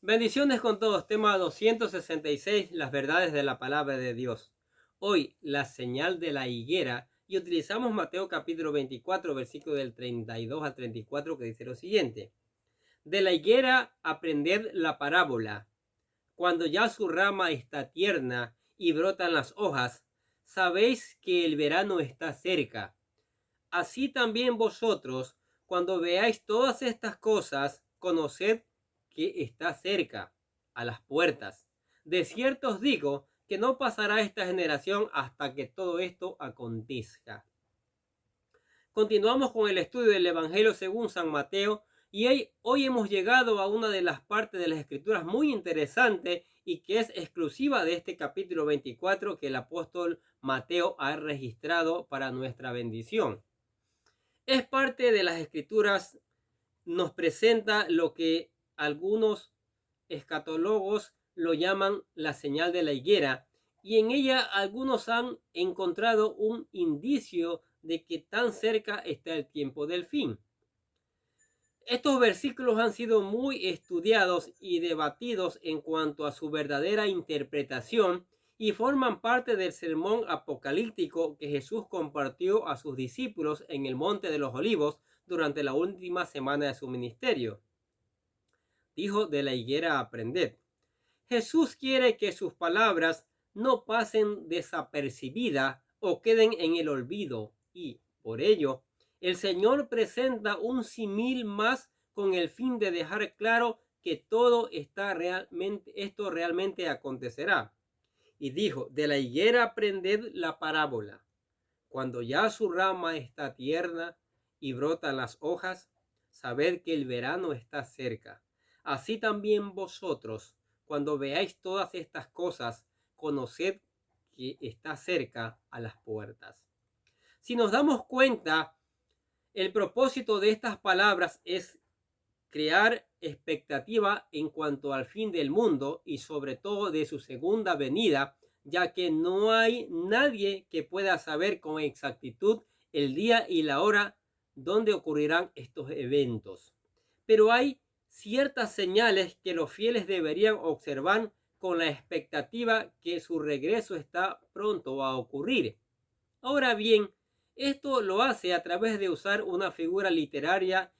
Bendiciones con todos. Tema 266, las verdades de la palabra de Dios. Hoy, la señal de la higuera, y utilizamos Mateo capítulo 24, versículo del 32 al 34, que dice lo siguiente. De la higuera aprended la parábola. Cuando ya su rama está tierna y brotan las hojas, sabéis que el verano está cerca. Así también vosotros, cuando veáis todas estas cosas, conoced que está cerca, a las puertas. De cierto os digo que no pasará esta generación hasta que todo esto acontezca. Continuamos con el estudio del Evangelio según San Mateo y hoy hemos llegado a una de las partes de las Escrituras muy interesante y que es exclusiva de este capítulo 24 que el apóstol Mateo ha registrado para nuestra bendición. Es parte de las Escrituras, nos presenta lo que algunos escatólogos lo llaman la señal de la higuera, y en ella algunos han encontrado un indicio de que tan cerca está el tiempo del fin. Estos versículos han sido muy estudiados y debatidos en cuanto a su verdadera interpretación y forman parte del sermón apocalíptico que Jesús compartió a sus discípulos en el Monte de los Olivos durante la última semana de su ministerio. Dijo: de la higuera aprended. Jesús quiere que sus palabras no pasen desapercibidas o queden en el olvido, y por ello el Señor presenta un símil más con el fin de dejar claro que esto realmente acontecerá. Y dijo: de la higuera aprended la parábola. Cuando ya su rama está tierna y brotan las hojas, sabed que el verano está cerca. Así también vosotros, cuando veáis todas estas cosas, conoced que está cerca a las puertas. Si nos damos cuenta, el propósito de estas palabras es crear expectativa en cuanto al fin del mundo y sobre todo de su segunda venida, ya que no hay nadie que pueda saber con exactitud el día y la hora donde ocurrirán estos eventos. Pero hay ciertas señales que los fieles deberían observar con la expectativa que su regreso está pronto a ocurrir. Ahora bien, esto lo hace a través de usar una figura literaria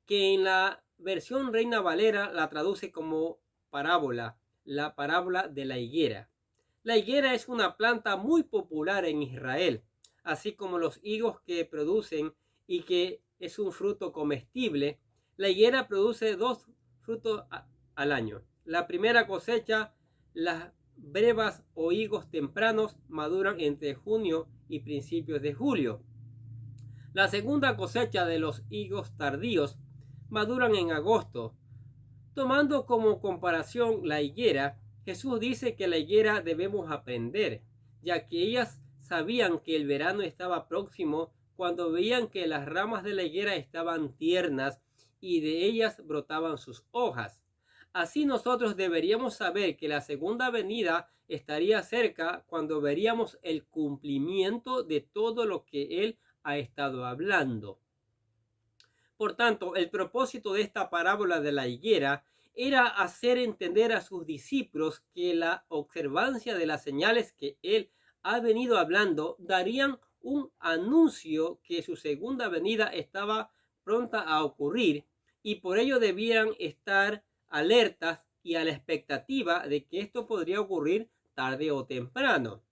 que en la versión Reina Valera la traduce como parábola, la parábola de la higuera. La higuera es una planta muy popular en Israel, así como los higos que producen y que es un fruto comestible. La higuera produce 2 frutos al año. La primera cosecha, las brevas o higos tempranos, maduran entre junio y principios de julio. La segunda cosecha de los higos tardíos maduran en agosto. Tomando como comparación la higuera, Jesús dice que la higuera debemos aprender, ya que ellas sabían que el verano estaba próximo cuando veían que las ramas de la higuera estaban tiernas y de ellas brotaban sus hojas. Así nosotros deberíamos saber que la segunda venida estaría cerca cuando veríamos el cumplimiento de todo lo que Él ha estado hablando. Por tanto, el propósito de esta parábola de la higuera era hacer entender a sus discípulos que la observancia de las señales que Él ha venido hablando darían un anuncio que su segunda venida estaba pronta a ocurrir, y por ello debían estar alertas y a la expectativa de que esto podría ocurrir tarde o temprano.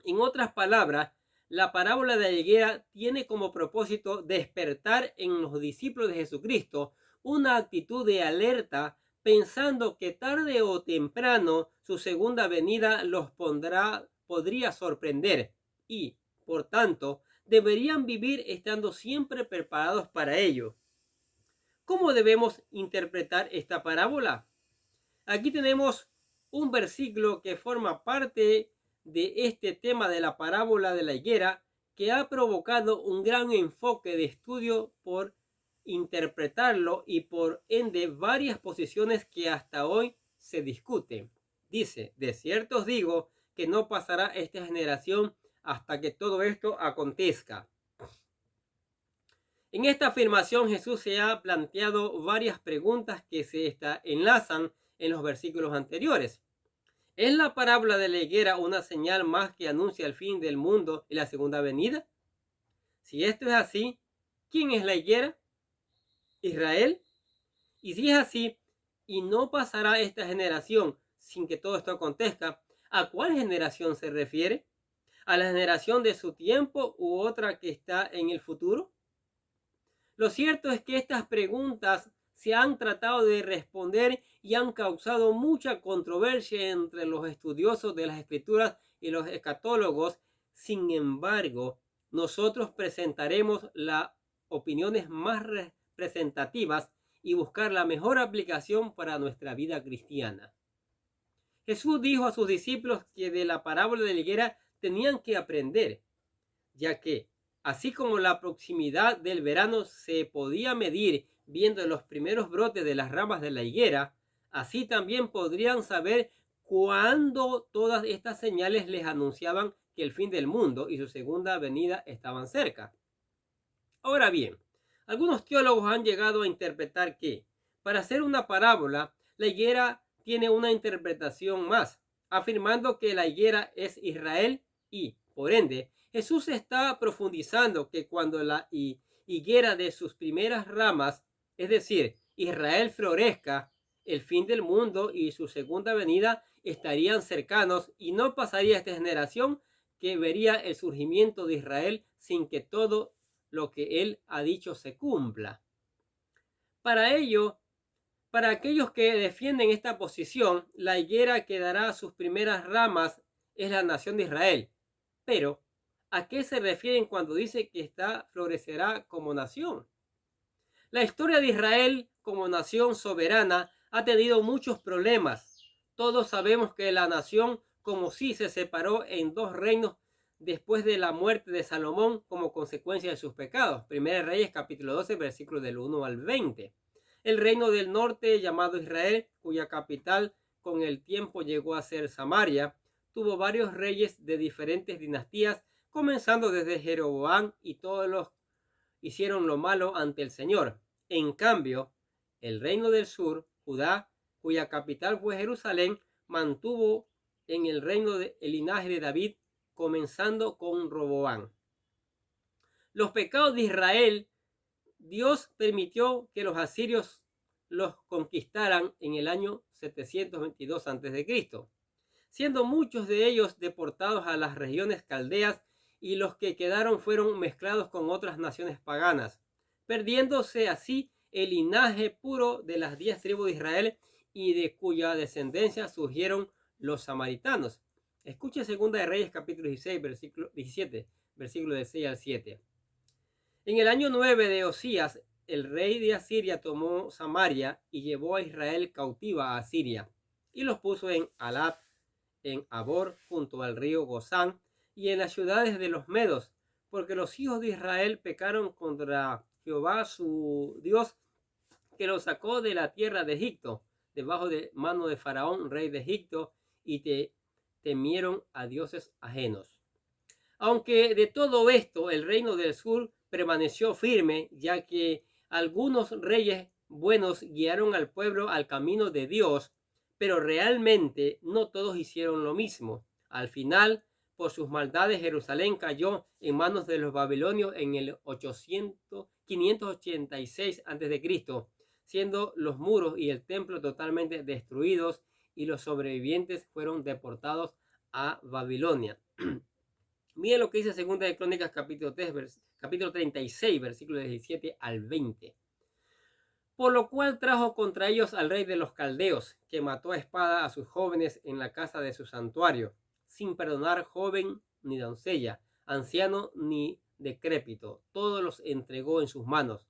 En otras palabras, la parábola de la higuera tiene como propósito despertar en los discípulos de Jesucristo una actitud de alerta, pensando que tarde o temprano su segunda venida los podría sorprender y, por tanto, deberían vivir estando siempre preparados para ello. ¿Cómo debemos interpretar esta parábola? Aquí tenemos un versículo que forma parte de este tema de la parábola de la higuera, que ha provocado un gran enfoque de estudio por interpretarlo y por ende varias posiciones que hasta hoy se discuten. Dice: de cierto os digo que no pasará esta generación hasta que todo esto acontezca. En esta afirmación Jesús se ha planteado varias preguntas que se enlazan en los versículos anteriores. ¿Es la parábola de la higuera una señal más que anuncia el fin del mundo y la segunda venida? Si esto es así, ¿quién es la higuera? ¿Israel? Y si es así, y no pasará esta generación sin que todo esto acontezca, ¿a cuál generación se refiere? ¿A la generación de su tiempo u otra que está en el futuro? Lo cierto es que estas preguntas se han tratado de responder y han causado mucha controversia entre los estudiosos de las Escrituras y los escatólogos. Sin embargo, nosotros presentaremos las opiniones más representativas y buscar la mejor aplicación para nuestra vida cristiana. Jesús dijo a sus discípulos que de la parábola de la higuera tenían que aprender, ya que así como la proximidad del verano se podía medir viendo los primeros brotes de las ramas de la higuera, así también podrían saber cuándo todas estas señales les anunciaban que el fin del mundo y su segunda venida estaban cerca. Ahora bien, algunos teólogos han llegado a interpretar que, para hacer una parábola, la higuera tiene una interpretación más, afirmando que la higuera es Israel y, por ende, Jesús está profundizando que cuando la higuera de sus primeras ramas, es decir, Israel florezca, el fin del mundo y su segunda venida estarían cercanos y no pasaría esta generación que vería el surgimiento de Israel sin que todo lo que él ha dicho se cumpla. Para ello, para aquellos que defienden esta posición, la higuera que dará sus primeras ramas es la nación de Israel. Pero, ¿a qué se refieren cuando dice que esta florecerá como nación? La historia de Israel como nación soberana ha tenido muchos problemas. Todos sabemos que la nación como sí se separó en dos reinos después de la muerte de Salomón como consecuencia de sus pecados. Primera Reyes capítulo 12 versículos del 1 al 20. El reino del norte llamado Israel, cuya capital con el tiempo llegó a ser Samaria, tuvo varios reyes de diferentes dinastías, comenzando desde Jeroboam, y todos los hicieron lo malo ante el Señor. En cambio, el reino del sur, Judá, cuya capital fue Jerusalén, mantuvo en el reino del linaje de David, comenzando con Roboam. Los pecados de Israel, Dios permitió que los asirios los conquistaran en el año 722 a.C., siendo muchos de ellos deportados a las regiones caldeas, y los que quedaron fueron mezclados con otras naciones paganas, perdiéndose así el linaje puro de las 10 tribus de Israel y de cuya descendencia surgieron los samaritanos. Escuche 2 de Reyes capítulo 16, versículo 17, versículo de 6 al 7. En el año 9 de Osías, el rey de Asiria tomó Samaria y llevó a Israel cautiva a Asiria, y los puso en Alat, en Abor, junto al río Gozán, y en las ciudades de los medos, porque los hijos de Israel pecaron contra Jehová su Dios, que los sacó de la tierra de Egipto, debajo de mano de Faraón, rey de Egipto, y temieron a dioses ajenos. Aunque de todo esto el reino del sur permaneció firme, ya que algunos reyes buenos guiaron al pueblo al camino de Dios, pero realmente no todos hicieron lo mismo. Al final, por sus maldades, Jerusalén cayó en manos de los babilonios en el 586 a.C., siendo los muros y el templo totalmente destruidos, y los sobrevivientes fueron deportados a Babilonia. Miren lo que dice 2 de Crónicas capítulo 36, versículos 17 al 20. Por lo cual trajo contra ellos al rey de los caldeos, que mató a espada a sus jóvenes en la casa de su santuario, sin perdonar joven ni doncella, anciano ni decrépito. Todos los entregó en sus manos.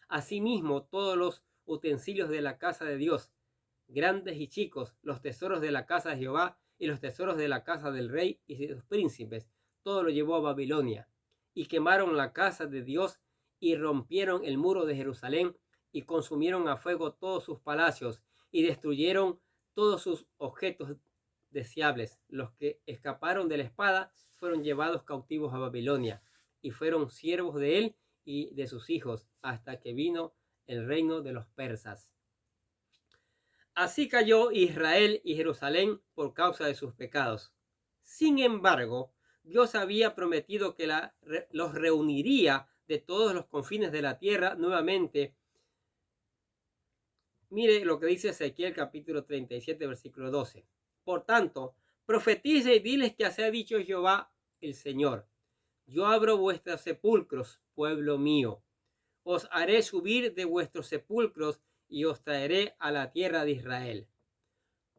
Asimismo, todos los utensilios de la casa de Dios, grandes y chicos, los tesoros de la casa de Jehová y los tesoros de la casa del rey y de sus príncipes, todo lo llevó a Babilonia. Y quemaron la casa de Dios y rompieron el muro de Jerusalén, y consumieron a fuego todos sus palacios y destruyeron todos sus objetos deseables. Los que escaparon de la espada fueron llevados cautivos a Babilonia y fueron siervos de él y de sus hijos, hasta que vino el reino de los persas. Así cayó Israel y Jerusalén por causa de sus pecados. Sin embargo, Dios había prometido que los reuniría de todos los confines de la tierra nuevamente. Mire lo que dice Ezequiel capítulo 37, versículo 12. Por tanto, profetice y diles que así ha dicho Jehová el Señor. Yo abro vuestros sepulcros, pueblo mío. Os haré subir de vuestros sepulcros y os traeré a la tierra de Israel.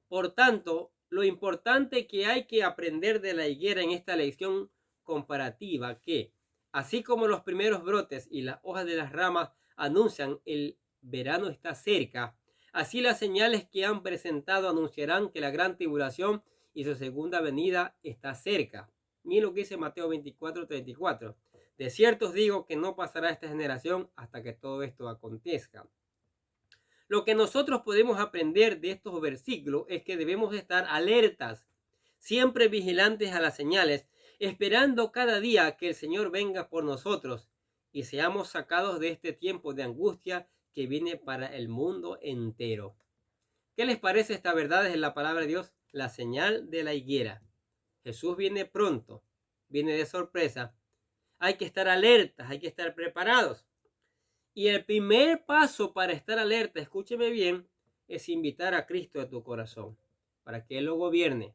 Por tanto, lo importante que hay que aprender de la higuera en esta lección comparativa, que así como los primeros brotes y las hojas de las ramas anuncian el verano está cerca, así las señales que han presentado anunciarán que la gran tribulación y su segunda venida está cerca. Miren lo que dice Mateo 24:34. De cierto os digo que no pasará esta generación hasta que todo esto acontezca. Lo que nosotros podemos aprender de estos versículos es que debemos estar alertas, siempre vigilantes a las señales, esperando cada día que el Señor venga por nosotros y seamos sacados de este tiempo de angustia que viene para el mundo entero. ¿Qué les parece esta verdad en la palabra de Dios? La señal de la higuera. Jesús viene pronto, viene de sorpresa. Hay que estar alertas, hay que estar preparados. Y el primer paso para estar alerta, escúcheme bien, es invitar a Cristo a tu corazón, para que Él lo gobierne.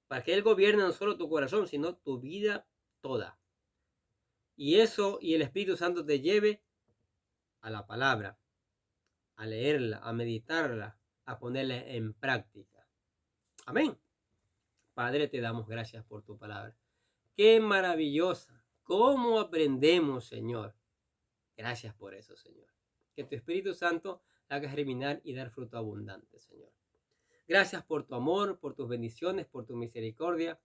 Para que Él gobierne no solo tu corazón, sino tu vida toda. Y eso y el Espíritu Santo te lleve a la palabra, a leerla, a meditarla, a ponerla en práctica. Amén. Padre, te damos gracias por tu palabra. Qué maravillosa. ¿Cómo aprendemos, Señor? Gracias por eso, Señor. Que tu Espíritu Santo haga germinar y dar fruto abundante, Señor. Gracias por tu amor, por tus bendiciones, por tu misericordia,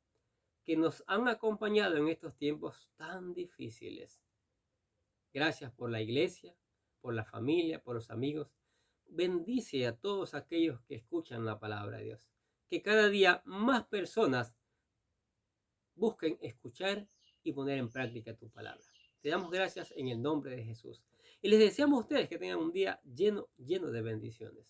que nos han acompañado en estos tiempos tan difíciles. Gracias por la iglesia, por la familia, por los amigos. Bendice a todos aquellos que escuchan la palabra de Dios. Que cada día más personas busquen escuchar y poner en práctica tu palabra. Te damos gracias en el nombre de Jesús. Y les deseamos a ustedes que tengan un día lleno de bendiciones.